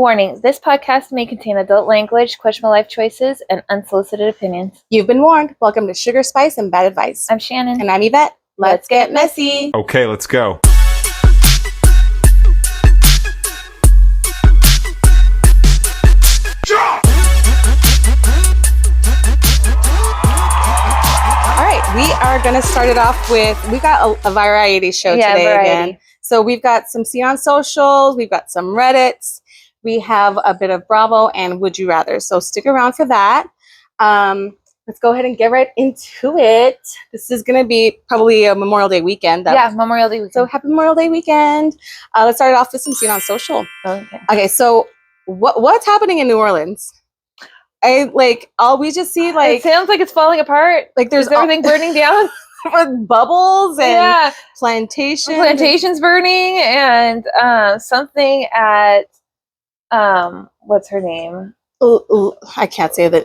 Warning, this podcast may contain adult language, questionable life choices, and unsolicited opinions. You've been warned. Welcome to Sugar, Spice, and Bad Advice. I'm Shannon. And I'm Yvette. Let's get messy. Okay, let's go. All right, we are going to start it off with, we got a variety show today again. So we've got some See on Socials, we've got some Reddits, we have a bit of Bravo and Would You Rather. So stick around for that. Let's go ahead and get right into it. This is going to be probably a Memorial Day weekend. Memorial Day weekend. So happy Memorial Day weekend. Let's start it off with some See on Social. Okay, so what's happening in New Orleans? We just see it sounds like it's falling apart. Like there's everything burning down. With bubbles and plantations burning and something at what's her name? I can't say that.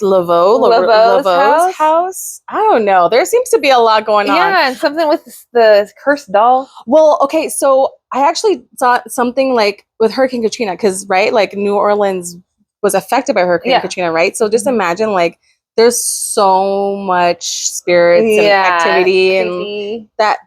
Laveau's house. I don't know. There seems to be a lot going on. Yeah, and something with the cursed doll. Well, okay, so I actually saw something like with Hurricane Katrina, because like New Orleans was affected by Hurricane Katrina, right? So just imagine like there's so much spirits and activity and that,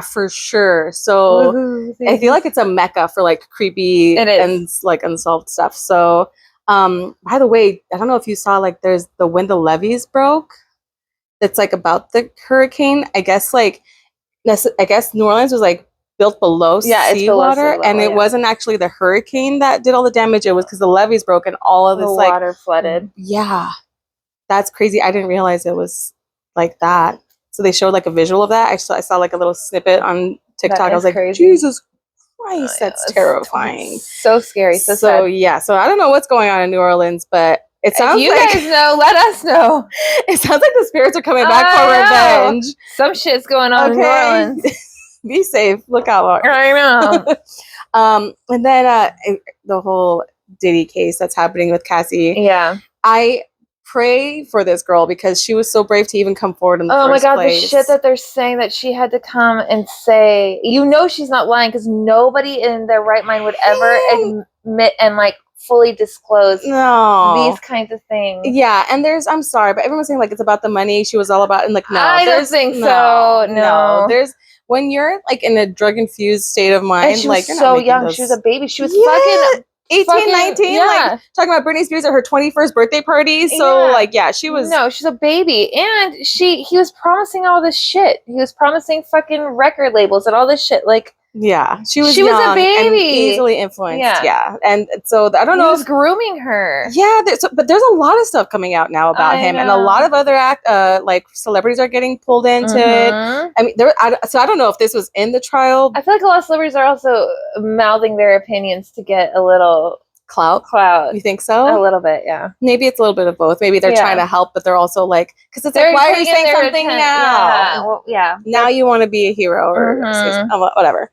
for sure. So I feel like it's a mecca for like creepy and like unsolved stuff. So by the way, I don't know if you saw like there's when the levees broke. It's like about the hurricane. I guess New Orleans was like built below seawater, and it wasn't actually the hurricane that did all the damage. It was because the levees broke and all of this water flooded. Yeah. That's crazy. I didn't realize it was like that. So they showed like a visual of that. I saw like a little snippet on TikTok. I was like, crazy. Jesus Christ, that's terrifying. So scary. So sad. Yeah. So I don't know what's going on in New Orleans, but it sounds if you guys know, let us know. It sounds like the spirits are coming back for revenge. Some shit's going on in New Orleans. Be safe. Look out. I know. And then the whole Diddy case that's happening with Cassie. Yeah. I pray for this girl because she was so brave to even come forward in the first place. The shit that they're saying that she had to come and say, she's not lying, because nobody in their right mind would ever admit and like fully disclose these kinds of things. Yeah, and I'm sorry, but everyone's saying like it's about the money. She was all about, and like no, I don't think so. No, there's when you're like in a drug infused state of mind, and she like was so young. She was a baby. She was fucking 18, 19, like talking about Britney Spears at her 21st birthday party. So she was. No, she's a baby. And he was promising all this shit. He was promising fucking record labels and all this shit. Like, she was young a baby. And easily influenced. Yeah. And so I don't know. He was grooming her. Yeah. But there's a lot of stuff coming out now about him. And a lot of other celebrities are getting pulled into it. I mean, so I don't know if this was in the trial. I feel like a lot of celebrities are also mouthing their opinions to get a little clout. You think so? A little bit, yeah. Maybe it's a little bit of both. Maybe they're trying to help, but they're also like, because it's like, why are you saying something now? Now you want to be a hero or whatever.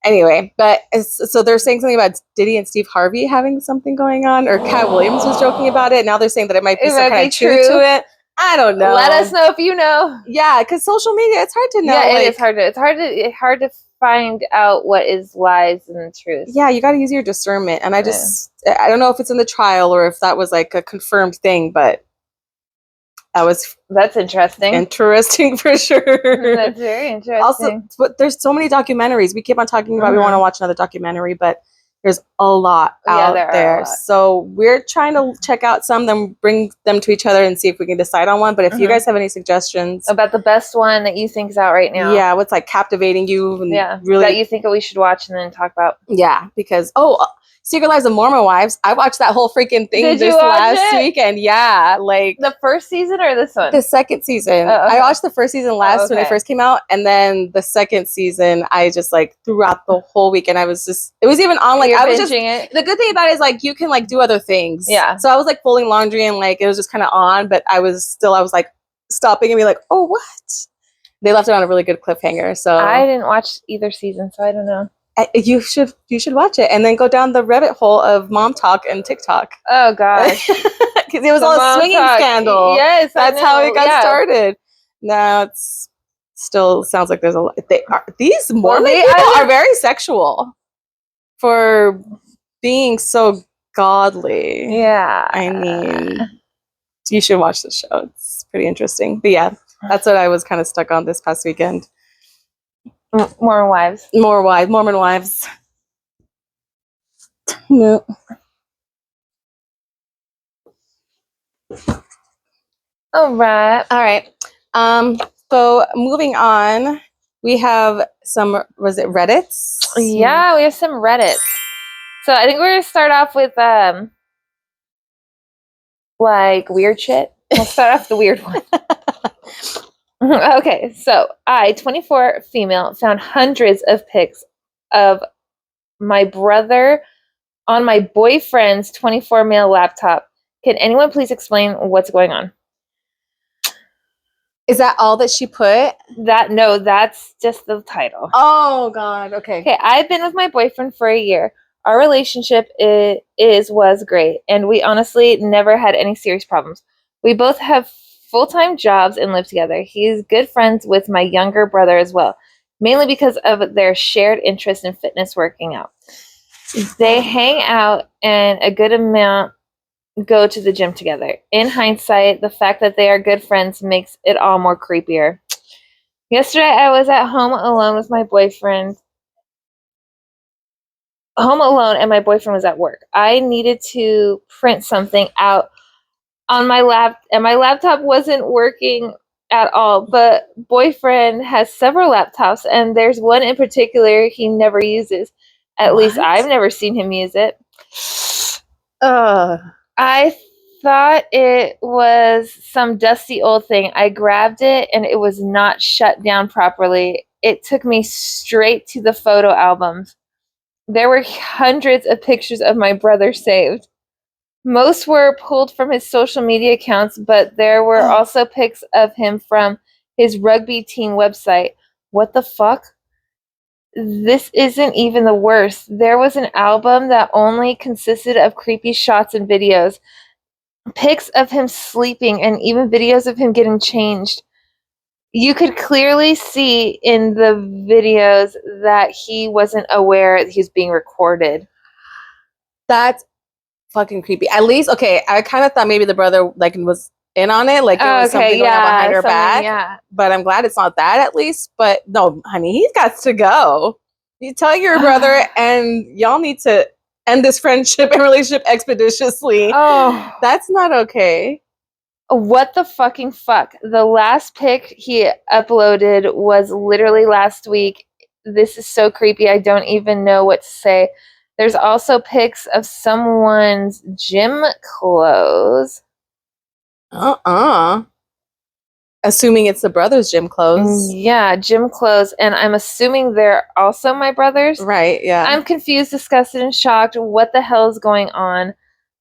Anyway, but so they're saying something about Diddy and Steve Harvey having something going on, or Cat Williams was joking about it. Now they're saying that it might be some kind of truth to it. I don't know. Let us know if you know. Yeah, because social media, it's hard to know. Yeah, it's hard to find out what is lies and truth. Yeah, you got to use your discernment. And I don't know if it's in the trial or if that was like a confirmed thing, but that's interesting. Interesting for sure. That's very interesting. Also, but there's so many documentaries. We keep on talking about we want to watch another documentary, but there's a lot out there. So we're trying to check out some, then bring them to each other and see if we can decide on one. But if you guys have any suggestions about the best one that you think is out right now, what's like captivating you, and really that you think that we should watch and then talk about, because Secret Lives of Mormon Wives. I watched that whole freaking thing this last weekend. Yeah, like the first season or this one? The second season. Oh, okay. I watched the first season when it first came out, and then the second season I just like throughout the whole weekend it was even on like I was just it. The good thing about it is like you can like do other things. Yeah. So I was like folding laundry and like it was just kind of on, but I was like stopping and be like, oh, what? They left it on a really good cliffhanger. So I didn't watch either season, so I don't know. You should watch it and then go down the rabbit hole of mom talk and TikTok. Oh gosh, because it was all a swinging scandal. Yes, that's how it got started. Now it's still sounds like there's a lot. These Mormon people are very sexual. For being so godly. Yeah. I mean, you should watch the show. It's pretty interesting. But yeah, that's what I was kind of stuck on this past weekend. Mormon wives. Mormon wives. No. All right. So moving on, we have some, was it Reddits? Yeah, we have some Reddits. So I think we're gonna start off with like weird shit. We'll start off the weird one. Okay, so I, 24 female, found hundreds of pics of my brother on my boyfriend's 24 male laptop. Can anyone please explain what's going on? Is that all that she put? No, that's just the title. Oh God. Okay. Okay, I've been with my boyfriend for a year. Our relationship was great, and we honestly never had any serious problems. We both have full-time jobs and live together. He's good friends with my younger brother as well, mainly because of their shared interest in fitness working out. They hang out and a good amount go to the gym together. In hindsight, the fact that they are good friends makes it all more creepier. Yesterday, I was at home alone with my boyfriend. Home alone, and my boyfriend was at work. I needed to print something out on my lap, and my laptop wasn't working at all. But boyfriend has several laptops, and there's one in particular he never uses. At least I've never seen him use it. I thought it was some dusty old thing. I grabbed it, and it was not shut down properly. It took me straight to the photo albums. There were hundreds of pictures of my brother saved. Most were pulled from his social media accounts, but there were also pics of him from his rugby team website. What the fuck? This isn't even the worst. There was an album that only consisted of creepy shots and videos, pics of him sleeping, and even videos of him getting changed. You could clearly see in the videos that he wasn't aware he was being recorded. That's fucking creepy. At least, okay, I kind of thought maybe the brother like was in on it, like there was something going on behind her back. Yeah. But I'm glad it's not that at least. But no, honey, he's got to go. You tell your brother, and y'all need to end this friendship and relationship expeditiously. Oh, that's not okay. What the fucking fuck? The last pic he uploaded was literally last week. This is so creepy. I don't even know what to say. There's also pics of someone's gym clothes. Assuming it's the brother's gym clothes. Yeah, gym clothes. And I'm assuming they're also my brother's. Right, yeah. I'm confused, disgusted, and shocked. What the hell is going on?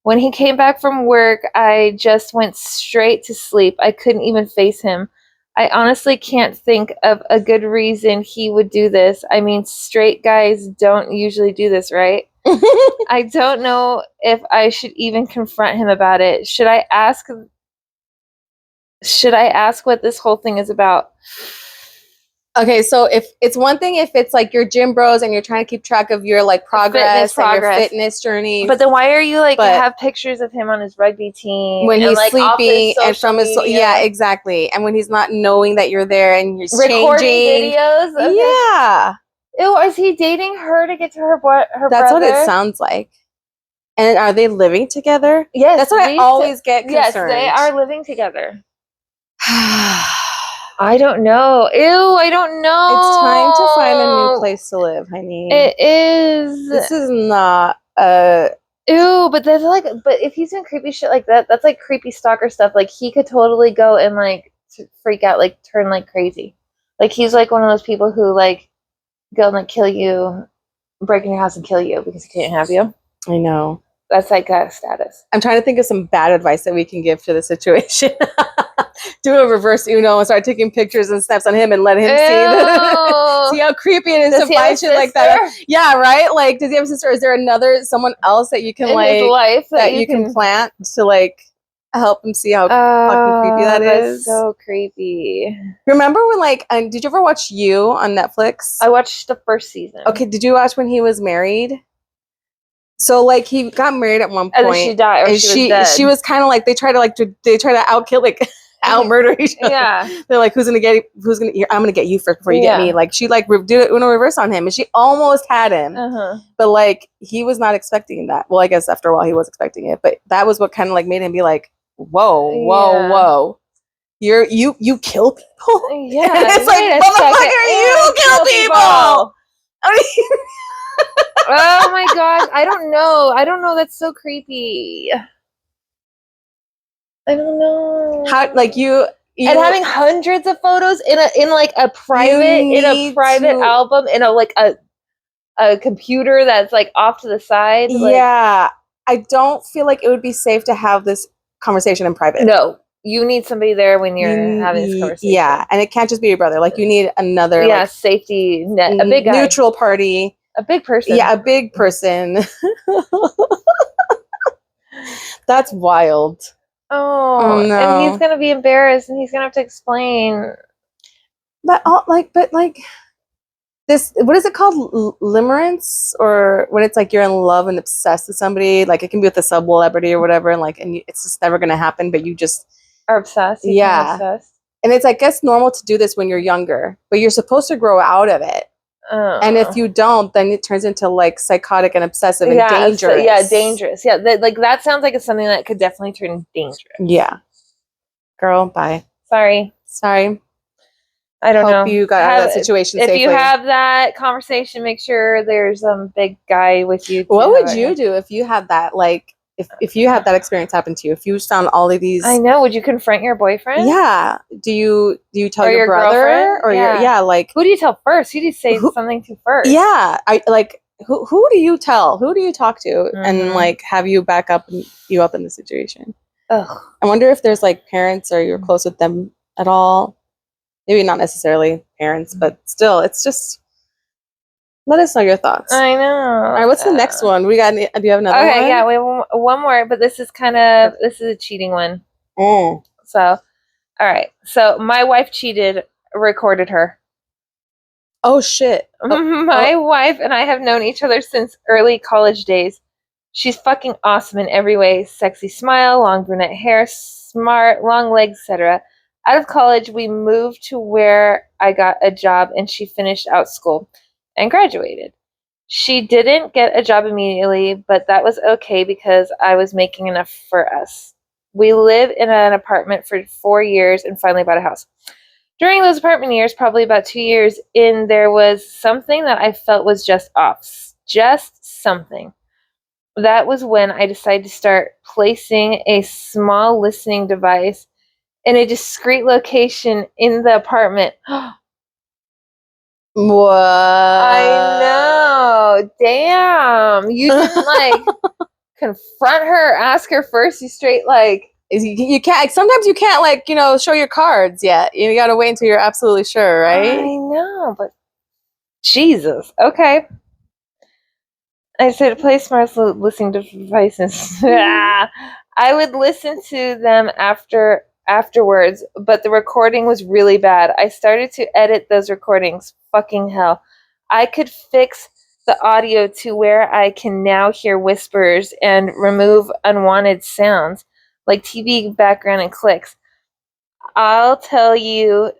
When he came back from work, I just went straight to sleep. I couldn't even face him. I honestly can't think of a good reason he would do this. I mean, straight guys don't usually do this, right? I don't know if I should even confront him about it. Should I ask what this whole thing is about? Okay, so if it's one thing if it's like your gym bros and you're trying to keep track of your like progress and your fitness journey. But then why are you like have pictures of him on his rugby team when he's like, sleeping and from his yeah, exactly. And when he's not knowing that you're there and you're recording changing videos of yeah. Ew, is he dating her to get to her That's brother? What it sounds like. And are they living together? Yes. That's what I always get concerned. Yes, they are living together. I don't know. Ew, I don't know. It's time to find a new place to live, honey. It is. This is not Ew, but that's like, but if he's doing creepy shit like that, that's like creepy stalker stuff. Like he could totally go and like freak out, like turn like crazy. Like he's like one of those people who like go and like kill you, break in your house and kill you because he can't have you. I know. That's like a status. I'm trying to think of some bad advice that we can give to the situation. Do a reverse Uno and start taking pictures and snaps on him and let him see how creepy it is to find shit like that. Yeah, right? Like, does he have a sister? Is there someone else that you can like his life that you can plant to like help him see how fucking creepy that is? That's so creepy. Remember when like did you ever watch You on Netflix? I watched the first season. Okay, did you watch when he was married? So like he got married at one point, and then she died, or and she was dead. She was kind of like they try to outkill like out murder each other. Yeah, they're like, I'm gonna get you first before you get me. Like she like did it in a reverse on him, and she almost had him. But like he was not expecting that. Well, I guess after a while he was expecting it, but that was what kind of like made him be like, whoa. You kill people? Yeah. It's like, motherfucker, you kill people. I mean, oh my gosh, I don't know. That's so creepy. I don't know how like you and having hundreds of photos in a private album in a computer that's like off to the side. Yeah, I don't feel like it would be safe to have this conversation in private. No, you need somebody there when you're having this conversation. Yeah, and it can't just be your brother. Like you need another safety net, a big guy. Neutral party, a big person. Yeah, a big person. That's wild. Oh no. And he's gonna be embarrassed, and he's gonna have to explain. But this, what is it called? Limerence, or when it's like you're in love and obsessed with somebody, like it can be with a celebrity or whatever, and it's just never gonna happen, but you just are obsessed. Obsessed. And it's, I guess, normal to do this when you're younger, but you're supposed to grow out of it. And if you don't, then it turns into like psychotic and obsessive and dangerous. Dangerous. Yeah, that sounds like it's something that could definitely turn dangerous. Yeah. Girl, bye. Sorry. I don't know. Hope you got out of that situation safely. If you have that conversation, make sure there's a big guy with you. What would you do if you had that, like, if you had that experience happen to you? If you found all of these... I know. Would you confront your boyfriend? Yeah. Do you tell your brother? Or like... Who do you tell first? Who do you say something to first? Yeah. Who do you tell? Who do you talk to? And, like, have you back up you up in the situation? Ugh. I wonder if there's, like, parents or you're close with them at all. Maybe not necessarily parents, but still, it's just... Let us know your thoughts. I know. All right, what's the next one? Do you have another one? Okay, yeah, we have one more, but this is a cheating one. Mm. So, all right. So my wife cheated, recorded her. Oh, shit. My wife and I have known each other since early college days. She's fucking awesome in every way. Sexy smile, long brunette hair, smart, long legs, etc. Out of college, we moved to where I got a job, and she finished out school and graduated. She didn't get a job immediately, but that was okay because I was making enough for us. We lived in an apartment for 4 years and finally bought a house. During those apartment years, probably about 2 years in, there was something that I felt was just off. Just something. That was when I decided to start placing a small listening device in a discreet location in the apartment. What? I know. Damn. You didn't like confront her, ask her first. You straight like you can't. Sometimes you can't like show your cards yet. You gotta wait until you're absolutely sure, right? I know, but Jesus. Okay. I said play smart listening devices. I would listen to them afterwards, but the recording was really bad. I started to edit those recordings. Fucking hell. I could fix the audio to where I can now hear whispers and remove unwanted sounds like TV background and clicks. I'll tell you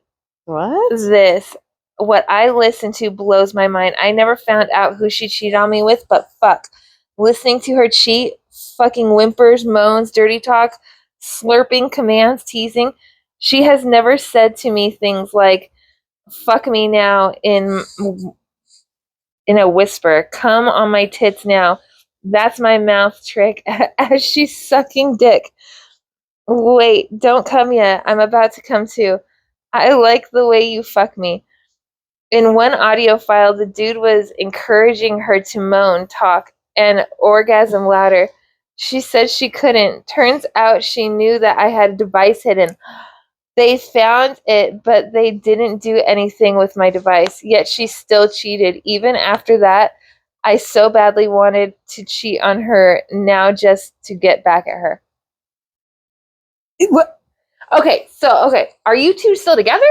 this. What I listen to blows my mind. I never found out who she cheated on me with, but fuck. Listening to her cheat, fucking whimpers, moans, dirty talk, slurping, commands, teasing. She has never said to me things like, fuck me now in a whisper. Come on my tits now. That's my mouth trick as she's sucking dick. Wait, don't come yet. I'm about to come too. I like the way you fuck me. In one audio file, the dude was encouraging her to moan, talk, and orgasm louder. She said she couldn't. Turns out she knew that I had a device hidden. They found it, but they didn't do anything with my device. Yet she still cheated. Even after that, I so badly wanted to cheat on her now just to get back at her. What? Okay, are you two still together?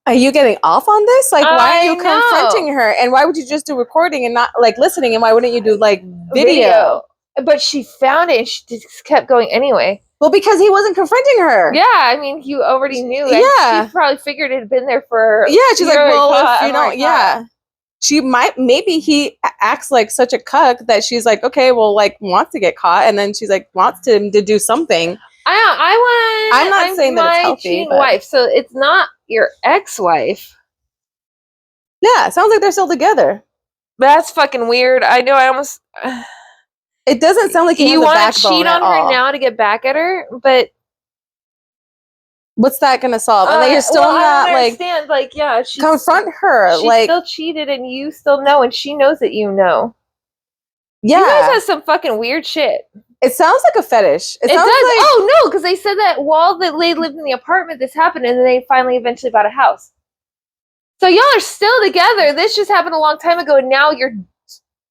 Are you getting off on this? Like, why are you confronting her? And why would you just do recording and not like listening? And why wouldn't you do like video? But she found it and she just kept going anyway. Well, because he wasn't confronting her. Yeah, I mean, you already knew. Yeah. She probably figured it had been there for... Yeah, she's like, well, if you don't... Yeah. She might... Maybe he acts like such a cuck that she's like, okay, well, like, wants to get caught. And then she's like, wants to do something. I'm not saying that it's healthy, but... wife, so it's not your ex-wife. Yeah, it sounds like they're still together. That's fucking weird. I know, I almost... It doesn't sound like you want to cheat on her now to get back at her, but what's that going to solve? And then you're still not like yeah, confront her. She like still cheated, and you still know, and she knows that you know. Yeah, you guys have some fucking weird shit. It sounds like a fetish. It does. Like, oh no, because they said that while they lived in the apartment, this happened, and then they finally eventually bought a house. So y'all are still together. This just happened a long time ago, and now you're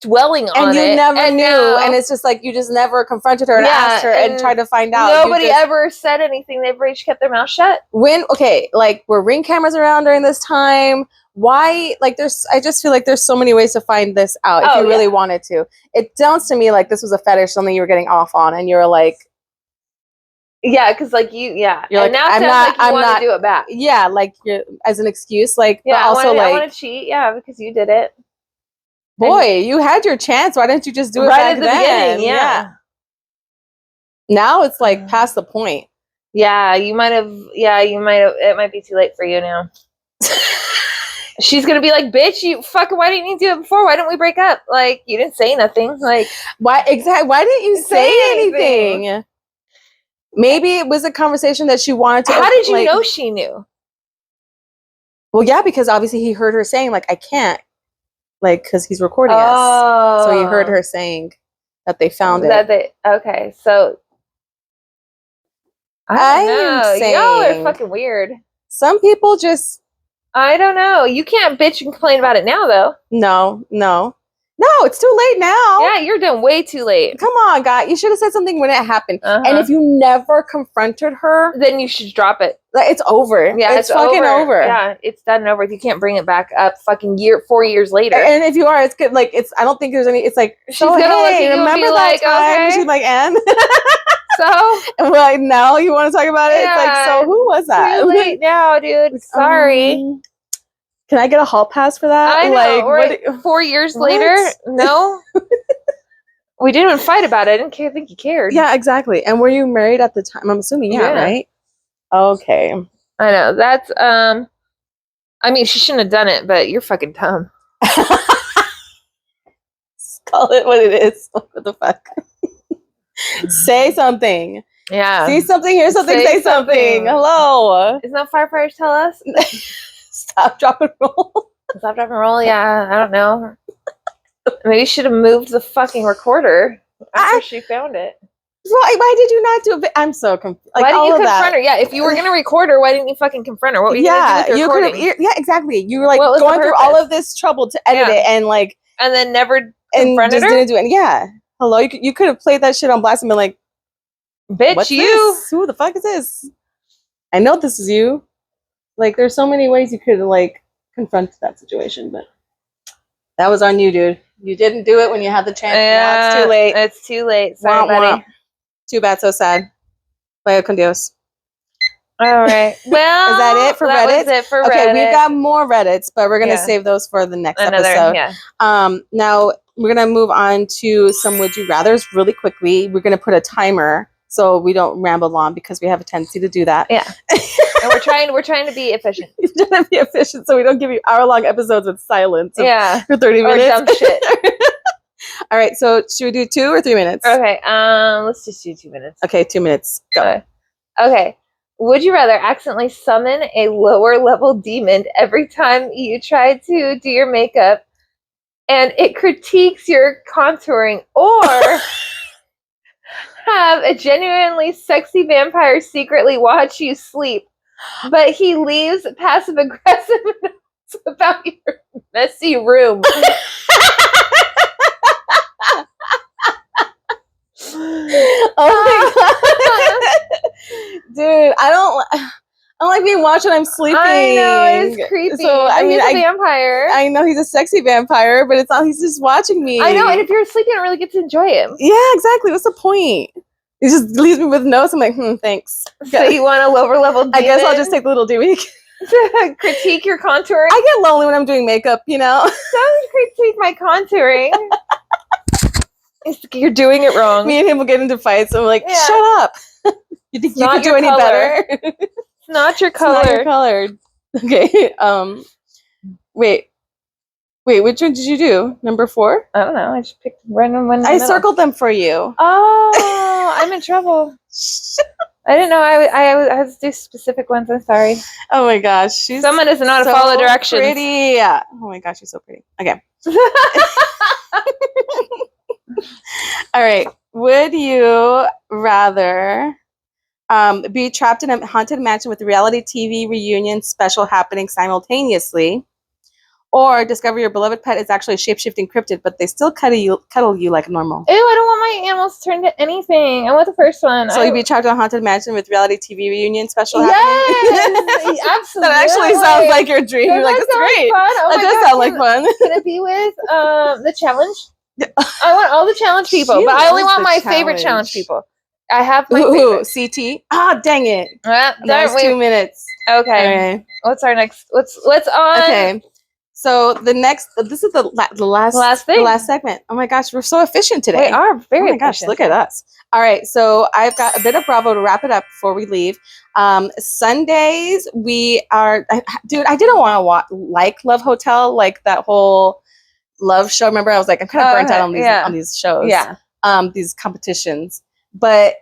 dwelling on it. And you never knew. And it's just like, you just never confronted her and asked her and tried to find out. Nobody ever said anything. They've just kept their mouth shut. Like, were Ring cameras around during this time? Why? Like, I just feel like there's so many ways to find this out if you really wanted to. It sounds to me like this was a fetish, something you were getting off on, and you're like... Yeah, because like you're like, and now it sounds like you want to do it back. Yeah, like as an excuse, like, yeah, but also I want to cheat. Yeah, because you did it. Boy, you had your chance. Why didn't you just do it right back at the then? beginning? Yeah. Now it's like past the point. Yeah, you might have. It might be too late for you now. She's gonna be like, "Bitch, you fucking. Why didn't you do it before? Why didn't we break up? Like, you didn't say nothing. Like, why exactly? Why didn't you say anything? Maybe it was a conversation that she wanted to. How did you know she knew? Well, yeah, because obviously he heard her saying, like, I can't. Like, because he's recording us. So he heard her saying that they found it. Okay, so... I don't know. Saying, y'all are fucking weird. Some people just... I don't know. You can't bitch and complain about it now, though. No, it's too late now. Yeah, you're done way too late. Come on, guy. You should have said something when it happened. And if you never confronted her... Then you should drop it. It's over. Yeah, it's fucking over. Yeah, it's done and over. You can't bring it back up 4 years later. And if you are, it's good. Like, I don't think there's any... It's like, she's gonna look at you remember and be that like, time? okay. She's like, and? So? And we're like, now you want to talk about it? Yeah, it's like, so who was that? Too late now, dude. Sorry. Can I get a hall pass for that? I know, right? 4 years later? No. We didn't even fight about it. I didn't think you cared. Yeah, exactly. And were you married at the time? I'm assuming, yeah. Right? Okay. I know. That's, I mean, she shouldn't have done it, but you're fucking dumb. Call it what it is. What the fuck? Say something. Yeah. See something, hear something, say something. Hello. Isn't that what firefighters tell us? Stop, drop, and roll. Stop, drop, and roll? Yeah, I don't know. Maybe you should have moved the fucking recorder after she found it. Why did you not do it? I'm so confused. Like, why didn't you confront her? Yeah, if you were going to record her, why didn't you fucking confront her? What were you going to do with the recording? Yeah, exactly. You were like going through all of this trouble to edit it and like... And then never confronted her? Didn't do it. Yeah. Hello, you could have played that shit on blast and been like, bitch, what's this? Who the fuck is this? I know this is you. Like, there's so many ways you could like confront that situation, but that was on you, dude. You didn't do it when you had the chance. Now it's too late. It's too late. Sorry, buddy. Too bad, so sad. Vaya con Dios. All right. Well, is that it for Reddit? That was it for Reddit. Okay, we've got more Reddits, but we're gonna save those for the next episode. Yeah. Now we're gonna move on to some would you rather's really quickly. We're gonna put a timer so we don't ramble on because we have a tendency to do that. Yeah. And we're trying to be efficient. We're trying to be efficient so we don't give you hour-long episodes with silence. For 30 minutes. Or dumb shit. All right, so should we do 2 or 3 minutes? Okay, let's just do 2 minutes. Okay, 2 minutes. Go. Okay. Would you rather accidentally summon a lower level demon every time you try to do your makeup and it critiques your contouring, or have a genuinely sexy vampire secretly watch you sleep, but he leaves passive aggressive notes about your messy room? Oh my god. Dude, I don't like being doesn't watch when I'm sleeping. I know, it's creepy. So I mean, he's a vampire. I know he's a sexy vampire, but it's not. He's just watching me. I know, and if you're asleep, you don't really get to enjoy him. Yeah, exactly. What's the point? He just leaves me with notes. I'm like, thanks. So you want a lower level demon? I guess I'll just take the little Dewey. To critique your contouring. I get lonely when I'm doing makeup, you know. Don't critique my contouring. You're doing it wrong. Me and him will get into fights. I'm like, shut up. You think you can do any better? It's not your color. It's not your color. Okay. Wait, which one did you do? Number 4? I don't know. I just picked random one. I circled them for you. Oh, I'm in trouble. I didn't know I had to do specific ones. I'm sorry. Oh my gosh. Someone doesn't know how to follow directions. Pretty. Oh my gosh, she's so pretty. Okay. All right. Would you rather be trapped in a haunted mansion with a reality TV reunion special happening simultaneously, or discover your beloved pet is actually a shape-shifting cryptid, but they still cuddle you like normal? Ew, I don't want my animals to turn to anything. I want the first one. So you'd be trapped in a haunted mansion with reality TV reunion special happening? Yes, absolutely. That actually sounds like your dream. You're like, that's great. Oh that does sound like fun. Can it be with the challenge? I want all the challenge people, but I only want my favorite challenge people. I have my favorite. CT. Ah, dang it. That's 2 minutes. Okay. Right. What's our next? What's on? Okay. So this is the last thing. The last segment. Oh my gosh, we're so efficient today. We are very efficient. Gosh, look at us. All right, so I've got a bit of Bravo to wrap it up before we leave. Sundays we are. Dude, I didn't want to like Love Hotel, like that whole love show. Remember, I was like, I'm kind of burnt out on these shows. Yeah. These competitions, but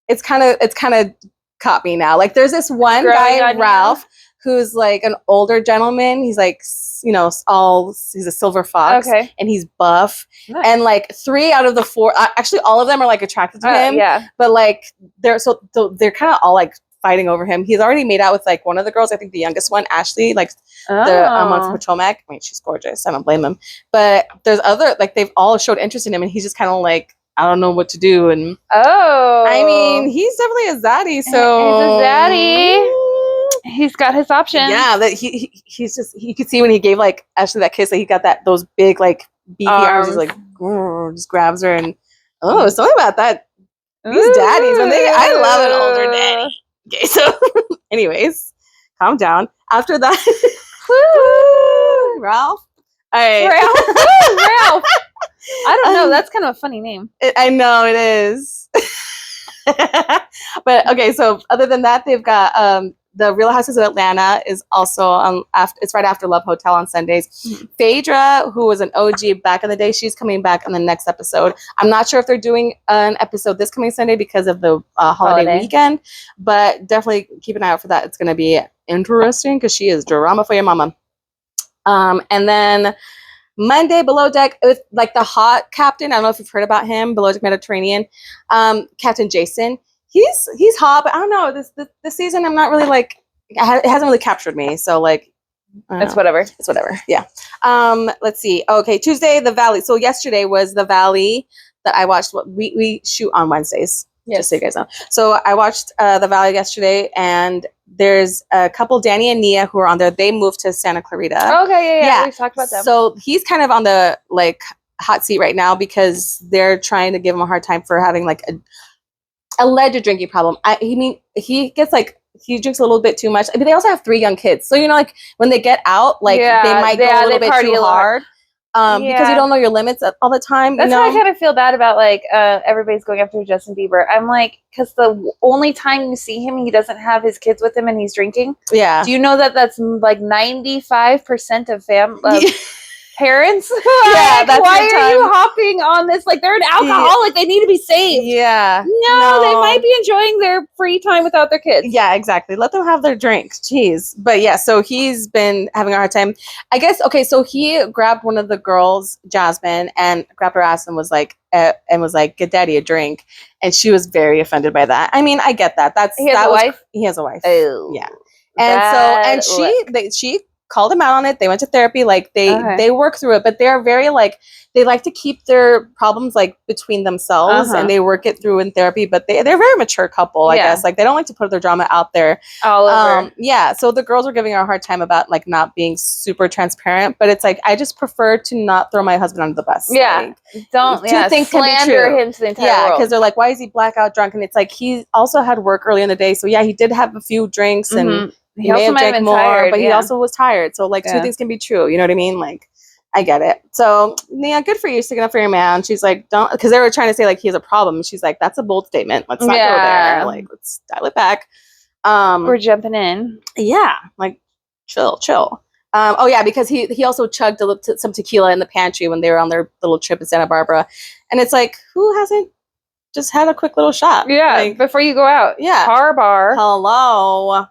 it's kind of caught me now. Like, there's this one guy, Ralph, who's like an older gentleman. He's like, he's a silver fox, and he's buff. Nice. And like 3 out of the 4, actually all of them are like attracted to him. Yeah. But like they're kind of all like fighting over him. He's already made out with like one of the girls. I think the youngest one, Ashley, like the one from Potomac. I mean, she's gorgeous. I don't blame him. But there's other, like, they've all showed interest in him, and he's just kind of like, I don't know what to do. And I mean, he's definitely a zaddy. So he's a zaddy. He's got his options. Yeah, that he's just, you could see when he gave like Ashley that kiss, that he got those big like beefy arms. He's like, just grabs her, and something about that. These daddies, I love an older daddy. Okay, so anyways, calm down. After that, Ralph. All right, Ralph. I don't know. That's kind of a funny name. I know it is. But okay, so other than that, they've got the Real Houses of Atlanta is also it's right after Love Hotel on Sundays. Mm-hmm. Phaedra, who was an OG back in the day, she's coming back on the next episode. I'm not sure if they're doing an episode this coming Sunday because of the holiday weekend, but definitely keep an eye out for that. It's going to be interesting because she is drama for your mama. And then Monday, Below Deck, with like the hot captain. I don't know if you've heard about him, Below Deck Mediterranean. Captain Jason. He's hot, but I don't know. This season, I'm not really like, it hasn't really captured me. So like, it's whatever. It's whatever. Yeah. Let's see. Okay, Tuesday, The Valley. So yesterday was The Valley that I watched. We shoot on Wednesdays. Yes. Just so you guys know. So I watched The Valley yesterday, and there's a couple, Danny and Nia, who are on there. They moved to Santa Clarita. Okay, yeah. We've talked about them. So he's kind of on the like hot seat right now because they're trying to give him a hard time for having like a alleged drinking problem. He gets like, he drinks a little bit too much. I mean, they also have 3 young kids, so like when they get out, like they might go a little bit too hard. Because you don't know your limits all the time. That's why I kind of feel bad about like everybody's going after Justin Bieber. I'm like, because the only time you see him, he doesn't have his kids with him and he's drinking. Yeah. Do you know that that's like 95% of parents? Like, that's why are you hopping on this? Like, they're an alcoholic. They need to be saved. Yeah. No, they might be enjoying their free time without their kids. Yeah, exactly. Let them have their drinks. Jeez. But yeah, so he's been having a hard time. I guess, okay, so he grabbed one of the girls, Jasmine, and grabbed her ass and was like, get daddy a drink. And she was very offended by that. I mean, I get that. He has a wife? He has a wife. Oh. Yeah. And she called them out on it. They went to therapy. Like they work through it, but they're very like, they like to keep their problems like between themselves and they work it through in therapy, but they're a very mature couple, I guess. Like they don't like to put their drama out there. All over. Yeah. So the girls were giving her a hard time about like not being super transparent, but it's like, I just prefer to not throw my husband under the bus. Yeah. Like, don't slander him to the entire world. Because they're like, why is he blackout drunk? And it's like, he also had work early in the day. So yeah, he did have a few drinks and he may have drank more, tired, but he also was tired. So like two things can be true. You know what I mean? Like, I get it. So yeah, good for you sticking up for your man. She's like, don't, because they were trying to say like he has a problem. She's like, that's a bold statement. Let's not go there. Like, let's dial it back. We're jumping in. Yeah, like chill. Oh yeah, because he also chugged some tequila in the pantry when they were on their little trip in Santa Barbara, and it's like, who hasn't just had a quick little shot? Yeah, like, before you go out. Yeah, bar. Hello.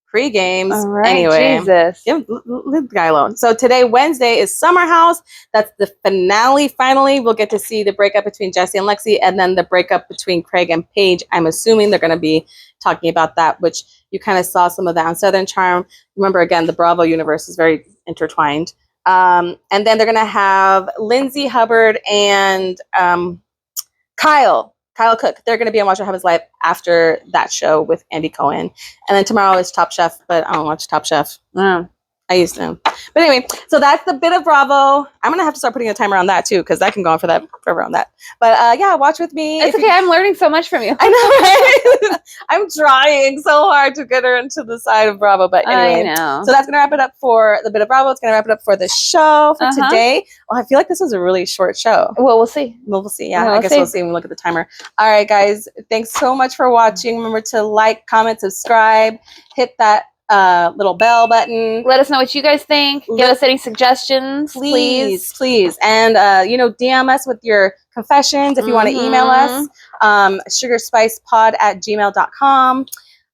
Pre-games. All right, anyway, Jesus. leave the guy alone. So today, Wednesday, is Summer House. That's the finale. Finally, we'll get to see the breakup between Jesse and Lexi, and then the breakup between Craig and Paige. I'm assuming they're going to be talking about that, which you kind of saw some of that on Southern Charm. Remember, again, the Bravo universe is very intertwined. And then they're going to have Lindsay Hubbard and Kyle Cook. They're going to be on Watch What Happens Live after that show with Andy Cohen. And then tomorrow is Top Chef, but I don't watch Top Chef. I used to. But anyway, so that's the bit of Bravo. I'm going to have to start putting a timer on that too, because that can go on forever on that. But yeah, watch with me. It's okay. I'm learning so much from you. I know, right? I'm trying so hard to get her into the side of Bravo. But anyway, I know. So that's going to wrap it up for the bit of Bravo. It's going to wrap it up for the show for today. Well, I feel like this was a really short show. Well, we'll see. We'll see. Yeah, I guess we'll see when we look at the timer. All right, guys. Thanks so much for watching. Remember to like, comment, subscribe, hit that little bell button. Let us know what you guys think. Give us any suggestions, please. And DM us with your confessions if you want to email us. sugarspicepod@gmail.com.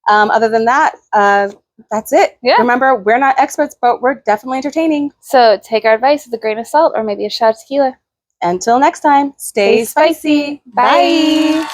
Other than that, that's it. Yeah. Remember, we're not experts, but we're definitely entertaining. So take our advice with a grain of salt or maybe a shot of tequila. Until next time, stay spicy. Bye.